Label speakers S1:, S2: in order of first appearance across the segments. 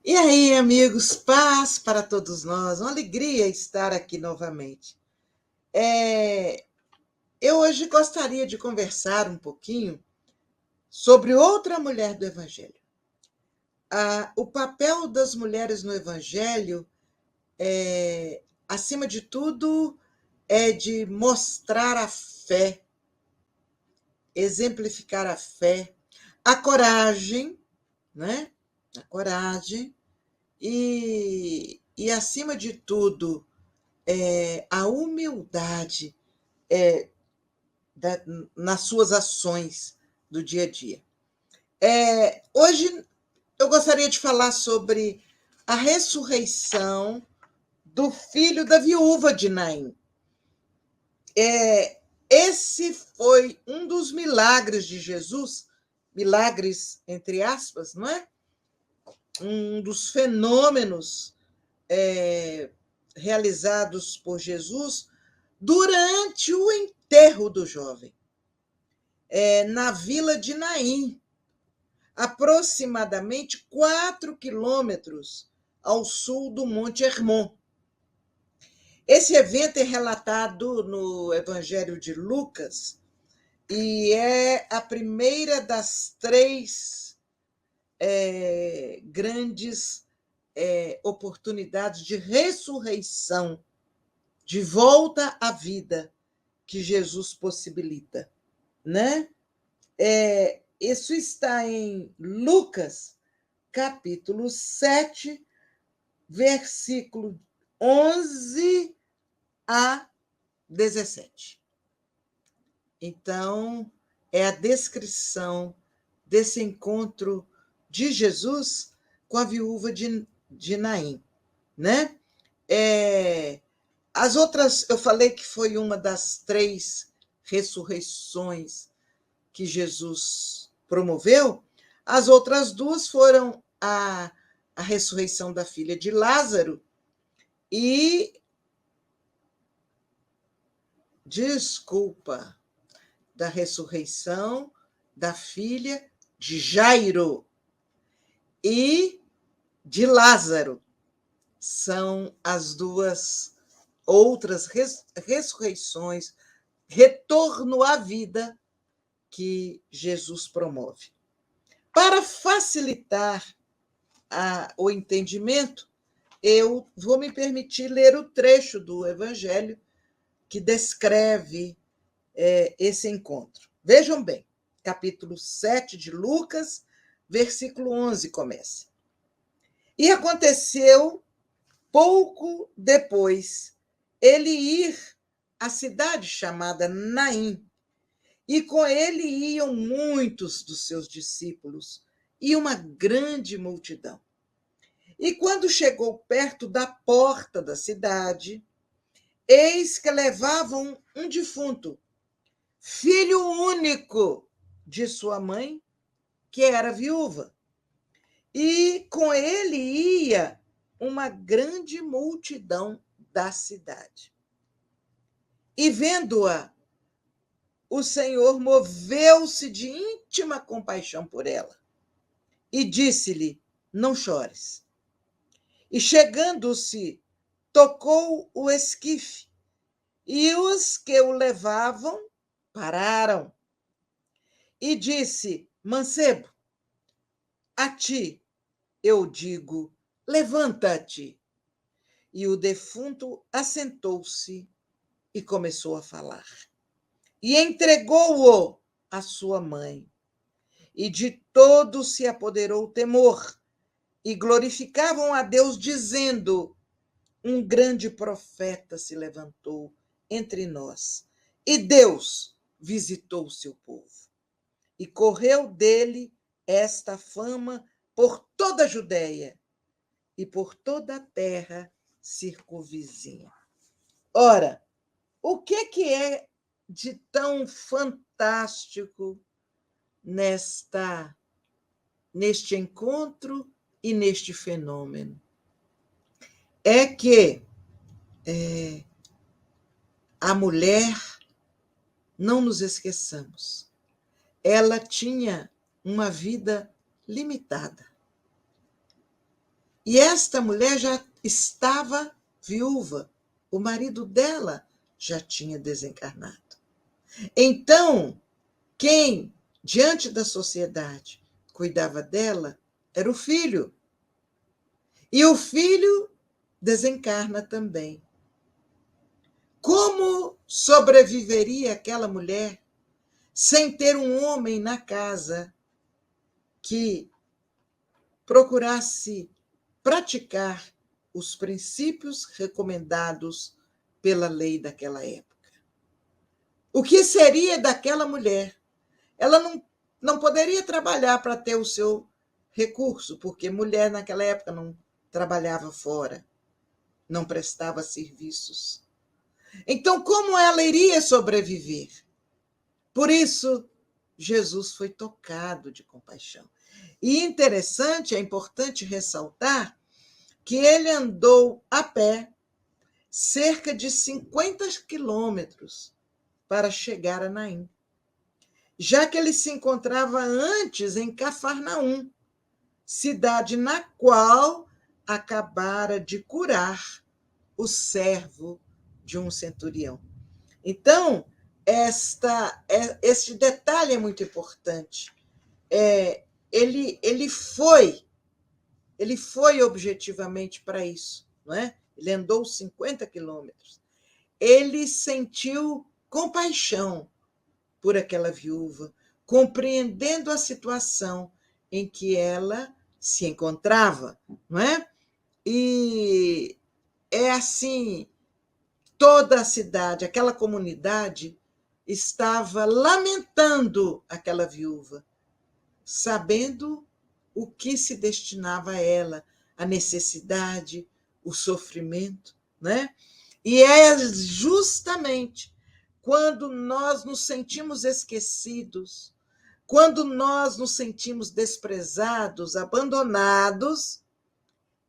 S1: E aí, amigos, paz para todos nós, uma alegria estar aqui novamente. É, eu hoje gostaria de conversar um pouquinho sobre outra mulher do Evangelho. O papel das mulheres no Evangelho, acima de tudo, é de mostrar a fé, exemplificar a fé, a coragem, né? A coragem e acima de tudo, a humildade da, nas suas ações do dia a dia. Hoje eu gostaria de falar sobre a ressurreição do filho da viúva de Naim. Esse foi um dos milagres de Jesus, milagres entre aspas, não é? Um dos fenômenos realizados por Jesus durante o enterro do jovem, na vila de Naim, aproximadamente 4 quilômetros ao sul do Monte Hermon. Esse evento é relatado no Evangelho de Lucas e é a primeira das três grandes oportunidades de ressurreição, de volta à vida que Jesus possibilita, né? Isso está em Lucas, capítulo 7, versículo 11 a 17. Então, é a descrição desse encontro de Jesus com a viúva de Naim, né? As outras, eu falei que foi uma das três ressurreições que Jesus promoveu. As outras duas foram a ressurreição da filha de Lázaro e, da ressurreição da filha de Jairo e de Lázaro. São as duas outras ressurreições, retorno à vida que Jesus promove. Para facilitar o entendimento, eu vou me permitir ler o trecho do Evangelho que descreve esse encontro. Vejam bem, capítulo 7 de Lucas, versículo 11 começa. E aconteceu pouco depois ele ir à cidade chamada Naim, e com ele iam muitos dos seus discípulos e uma grande multidão. E quando chegou perto da porta da cidade, eis que levavam um defunto, filho único de sua mãe, que era viúva. E com ele ia uma grande multidão da cidade. E vendo-a, o Senhor moveu-se de íntima compaixão por ela e disse-lhe: não chores. E chegando-se, tocou o esquife, e os que o levavam pararam. E disse: mancebo, a ti eu digo, levanta-te. E o defunto assentou-se e começou a falar. E entregou-o à sua mãe. E de todos se apoderou o temor, e glorificavam a Deus, dizendo: um grande profeta se levantou entre nós, e Deus visitou o seu povo. E correu dele esta fama por toda a Judéia e por toda a terra circunvizinha. Ora, o que é de tão fantástico neste encontro e neste fenômeno? É que a mulher, não nos esqueçamos, ela tinha uma vida limitada. E esta mulher já estava viúva. O marido dela já tinha desencarnado. Então, quem, diante da sociedade, cuidava dela era o filho. E o filho desencarna também. Como sobreviveria aquela mulher sem ter um homem na casa que procurasse praticar os princípios recomendados pela lei daquela época? O que seria daquela mulher? Ela não poderia trabalhar para ter o seu recurso, porque mulher naquela época não trabalhava fora, não prestava serviços. Então, como ela iria sobreviver? Por isso, Jesus foi tocado de compaixão. E interessante, é importante ressaltar que ele andou a pé cerca de 50 quilômetros para chegar a Naim, já que ele se encontrava antes em Cafarnaum, cidade na qual acabara de curar o servo de um centurião. Então, este detalhe é muito importante. Ele foi objetivamente para isso, não é? Ele andou 50 quilômetros. Ele sentiu compaixão por aquela viúva, compreendendo a situação em que ela se encontrava, não é? E é assim, toda a cidade, aquela comunidade estava lamentando aquela viúva, sabendo o que se destinava a ela, a necessidade, o sofrimento, né? E é justamente quando nós nos sentimos esquecidos, quando nós nos sentimos desprezados, abandonados,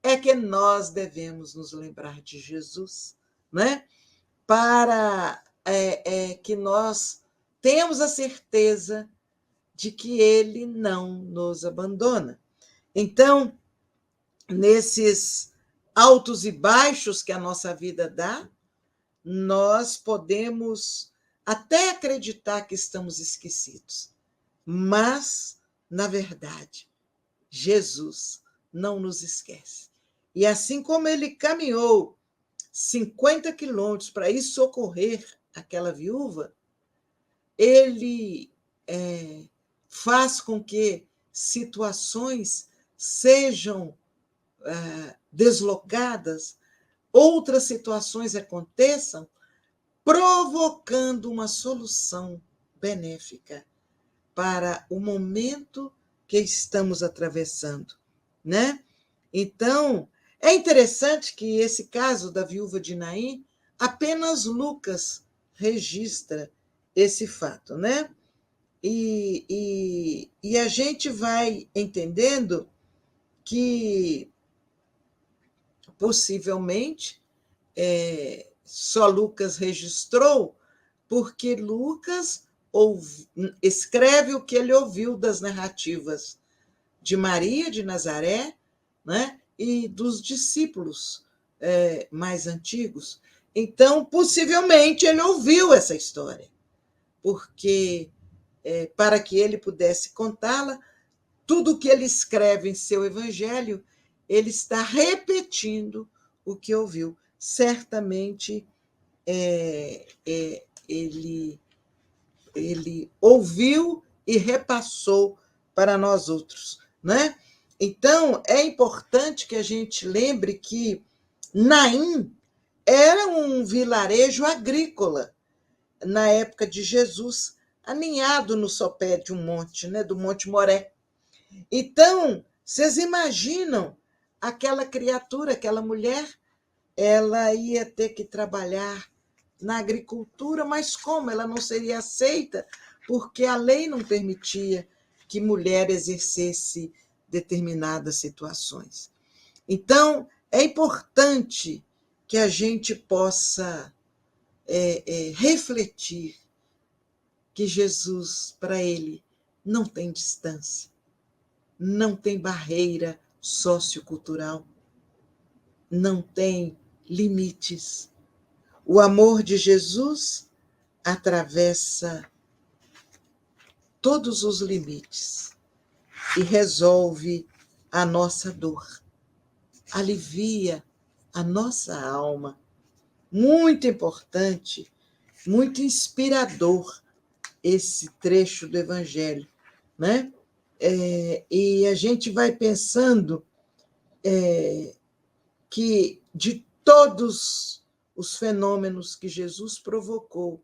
S1: é que nós devemos nos lembrar de Jesus, né? Para que nós tenhamos a certeza de que ele não nos abandona. Então, nesses altos e baixos que a nossa vida dá, nós podemos até acreditar que estamos esquecidos, mas, na verdade, Jesus não nos esquece. E assim como ele caminhou 50 quilômetros para ir socorrer aquela viúva, ele faz com que situações sejam deslocadas, outras situações aconteçam, provocando uma solução benéfica para o momento que estamos atravessando, né? Então, é interessante que esse caso da viúva de Naim, apenas Lucas registra esse fato, né? E a gente vai entendendo que possivelmente só Lucas registrou porque Lucas escreve o que ele ouviu das narrativas de Maria de Nazaré, né, e dos discípulos mais antigos. Então, possivelmente, ele ouviu essa história, porque para que ele pudesse contá-la, tudo o que ele escreve em seu evangelho, ele está repetindo o que ouviu. Certamente, ele ouviu e repassou para nós outros, né? Então, é importante que a gente lembre que Naim era um vilarejo agrícola na época de Jesus, aninhado no sopé de um monte, né, do Monte Moré. Então, vocês imaginam aquela criatura, aquela mulher, ela ia ter que trabalhar na agricultura, mas como? Ela não seria aceita, porque a lei não permitia que mulher exercesse determinadas situações. Então, é importante que a gente possa refletir que Jesus, para ele, não tem distância, não tem barreira sociocultural, não tem limites. O amor de Jesus atravessa todos os limites e resolve a nossa dor, alivia a nossa alma. Muito importante, muito inspirador esse trecho do Evangelho, né? E a gente vai pensando que de todos os fenômenos que Jesus provocou,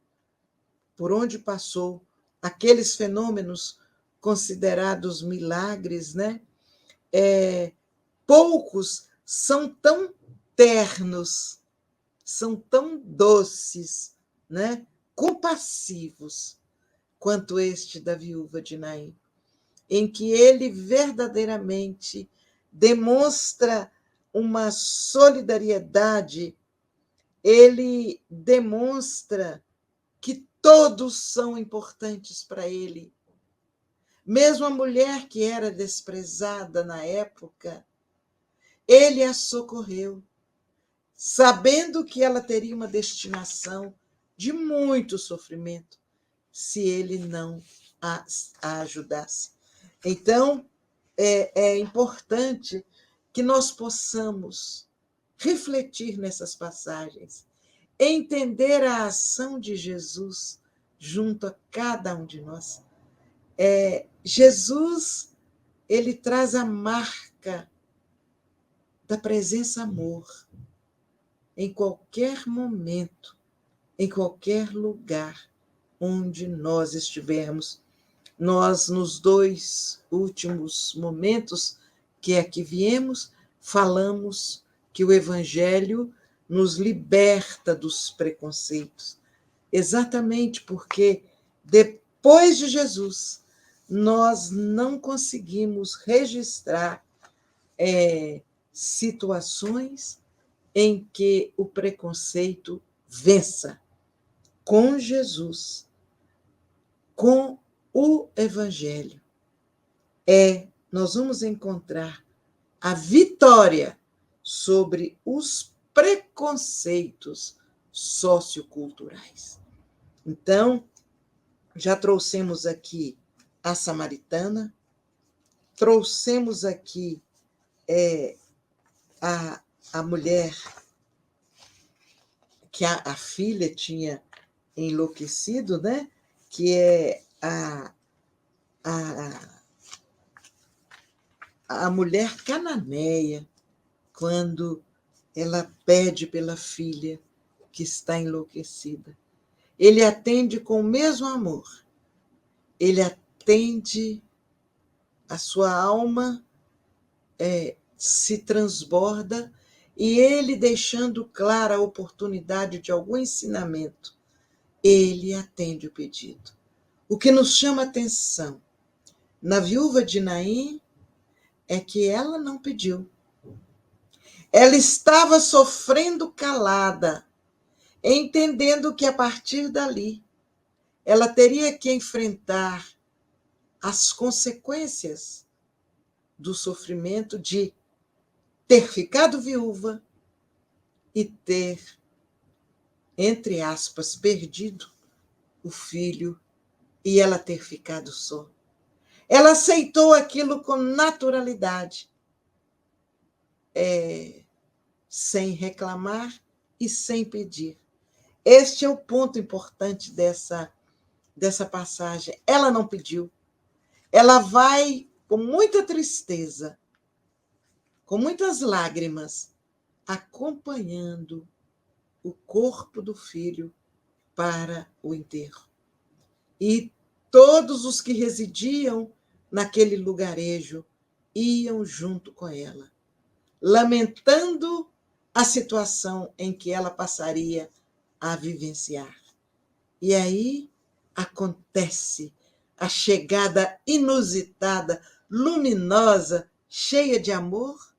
S1: por onde passou, aqueles fenômenos considerados milagres, né? Poucos são tão ternos, são tão doces, né? Compassivos, quanto este da viúva de Naim, em que ele verdadeiramente demonstra uma solidariedade, ele demonstra que todos são importantes para ele. Mesmo a mulher que era desprezada na época, ele a socorreu, sabendo que ela teria uma destinação de muito sofrimento se ele não a ajudasse. Então, é importante que nós possamos refletir nessas passagens, entender a ação de Jesus junto a cada um de nós. Jesus, ele traz a marca da presença amor em qualquer momento, em qualquer lugar onde nós estivermos. Nós, nos 2 últimos momentos que aqui viemos, falamos que o Evangelho nos liberta dos preconceitos, exatamente porque depois de Jesus, nós não conseguimos registrar situações em que o preconceito vença. Com Jesus, com o Evangelho, nós vamos encontrar a vitória sobre os preconceitos socioculturais. Então, já trouxemos aqui a samaritana, trouxemos aqui a mulher que a filha tinha enlouquecido, né? Que é a mulher cananeia, quando ela pede pela filha que está enlouquecida. Ele atende com o mesmo amor. Ele atende, a sua alma se transborda, e ele, deixando clara a oportunidade de algum ensinamento, ele atende o pedido. O que nos chama a atenção na viúva de Naim é que ela não pediu. Ela estava sofrendo calada, entendendo que a partir dali ela teria que enfrentar as consequências do sofrimento de ter ficado viúva e ter, entre aspas, perdido o filho e ela ter ficado só. Ela aceitou aquilo com naturalidade, sem reclamar e sem pedir. Este é o ponto importante dessa passagem. Ela não pediu. Ela vai com muita tristeza, com muitas lágrimas, acompanhando o corpo do filho para o enterro. E todos os que residiam naquele lugarejo iam junto com ela, lamentando a situação em que ela passaria a vivenciar. E aí acontece a chegada inusitada, luminosa, cheia de amor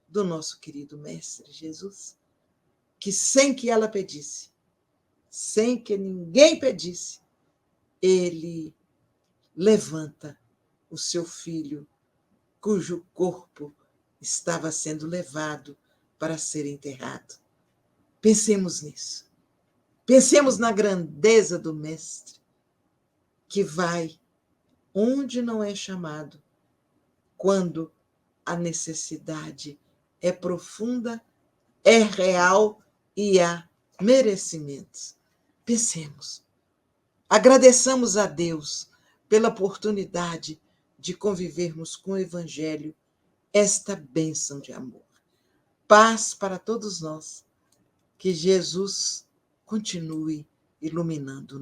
S1: do nosso querido Mestre Jesus, que sem que ela pedisse, sem que ninguém pedisse, ele levanta o seu filho, cujo corpo estava sendo levado para ser enterrado. Pensemos nisso. Pensemos na grandeza do Mestre, que vai onde não é chamado, quando a necessidade é profunda, é real e há merecimentos. Pensemos. Agradeçamos a Deus pela oportunidade de convivermos com o Evangelho, esta bênção de amor. Paz para todos nós. Que Jesus continue iluminando